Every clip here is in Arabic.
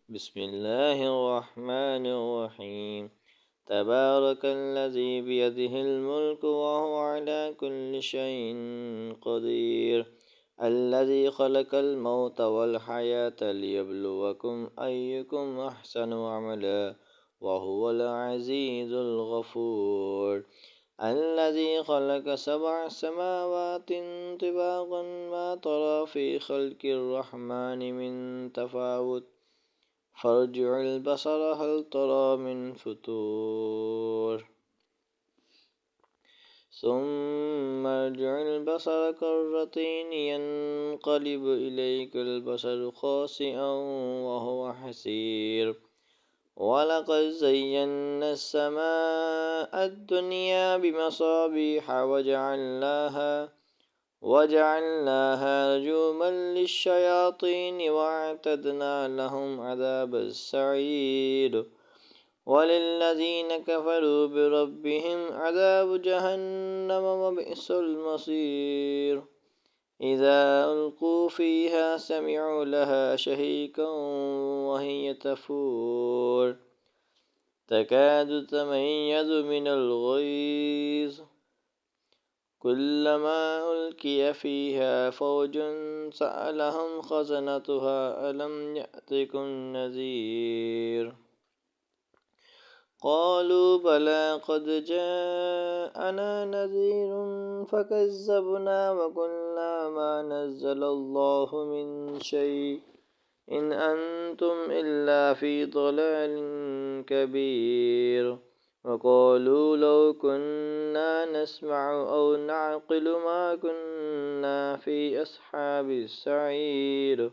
بسم الله الرحمن الرحيم. تبارك الذي بيده الملك وهو على كل شيء قدير. الذي خلق الموت والحياة ليبلوكم أيكم أحسن عملا وهو العزيز الغفور. الذي خلق 7 سماوات طباقا ما ترى في خلق الرحمن من تفاوت فارجع البصر هل ترى من فتور ثم ارجع البصر كرتين ينقلب إليك البصر خاسئا وهو حسير. ولقد زينا السماء الدنيا بمصابيح وجعلناها رجوما للشياطين وأعتدنا لهم عذاب السعير. وللذين كفروا بربهم عذاب جهنم وبئس المصير. إذا ألقوا فيها سمعوا لها شهيقا وهي تفور تكاد تميز من الغيظ كلما ألقي فيها فوج سألهم خزنتها ألم يأتكم نذير قالوا بلى قد جاءنا نذير فكذبنا وقلنا ما نزل الله من شيء إن أنتم إلا في ضلال كبير. وقالوا لو كنا نسمع أو نعقل ما كنا في أصحاب السعير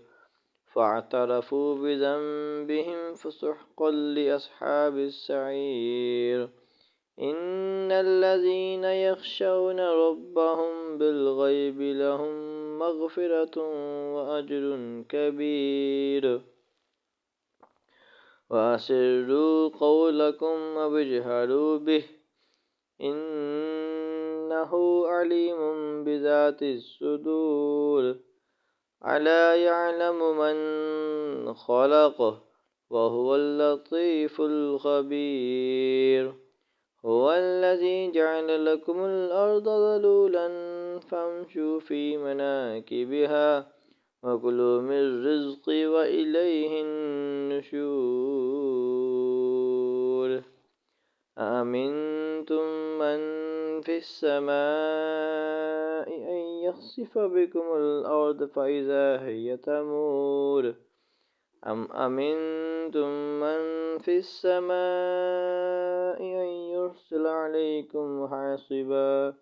فاعترفوا بذنبهم فسحقا لأصحاب السعير. إن الذين يخشون ربهم بالغيب لهم مغفرة وأجر كبير. وأسروا قولكم أو اجهروا به إنه عليم بذات الصدور. ألا يعلم من خلق وهو اللطيف الخبير. هو الذي جعل لكم الأرض ذلولا فامشوا في مناكبها وكلوا من رزقه وإليه النشور. أأمنتم من في السماء أن يخسف بكم الأرض فإذا هي تمور أم أمنتم من في السماء أن يرسل عليكم حاصبا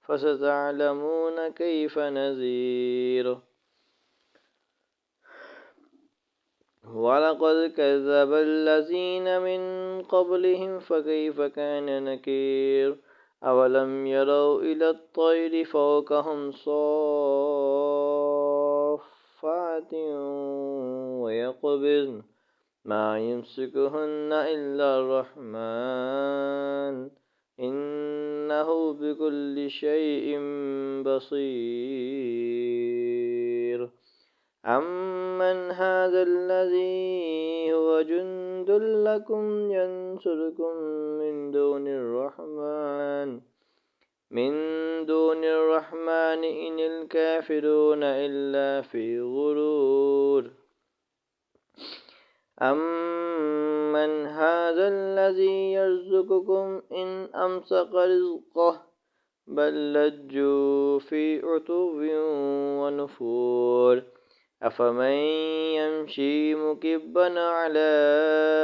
فستعلمون كيف نذير. ولقد كذب الذين من قبلهم فكيف كان نكير. أولم يروا إلى الطير فوقهم صافات ويقبضن ما يمسكهن إلا الرحمن إنه بكل شيء بصير. أمن هذا الذي هو جند لكم ينصركم من دون الرحمن إن الكافرون إلا في غرور. أمن هذا الذي يرزقكم إن أمسك رزقه بل لجوا في عتو ونفور. أفمن يمشي مكبا على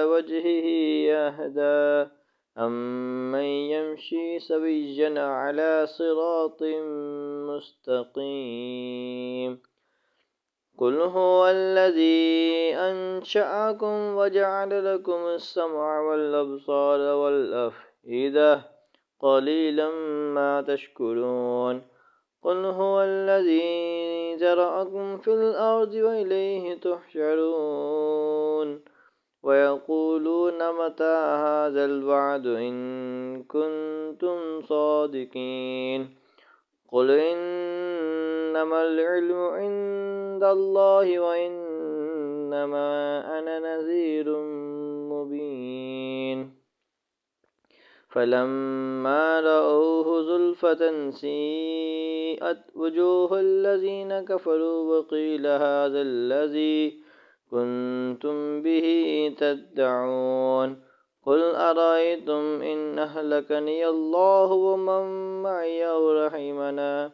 وجهه أهدى أمن يمشي سويا على صراط مستقيم. قل هو الذي أنشأكم وجعل لكم السمع والأبصار والأفئدة قليلا ما تشكرون. قل هو الذي ذرأكم في الأرض وإليه تحشرون. ويقولون متى هذا الوعد إن كنتم صادقين. قل إنما العلم عند الله إنما أنا نذير مبين فلما رأوه زلفة سيئت وجوه الذين كفروا وقيل هذا الذي كنتم به تدعون قل أرأيتم إن أهلكني الله ومن معي أو رحمنا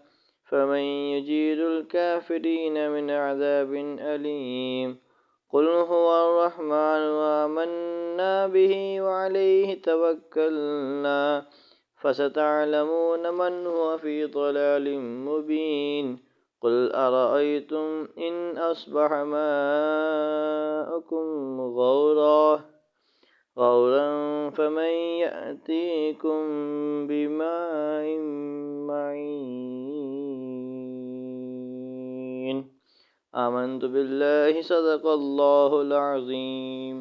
فمن يجير الكافرين من عذاب أليم قل هو الرحمن آمنا به وعليه توكلنا فستعلمون من هو في ضلال مبين قل أرأيتم إن أصبح ماؤكم غورا فمن يأتيكم بماء معين آمنت بالله صدق الله العظيم.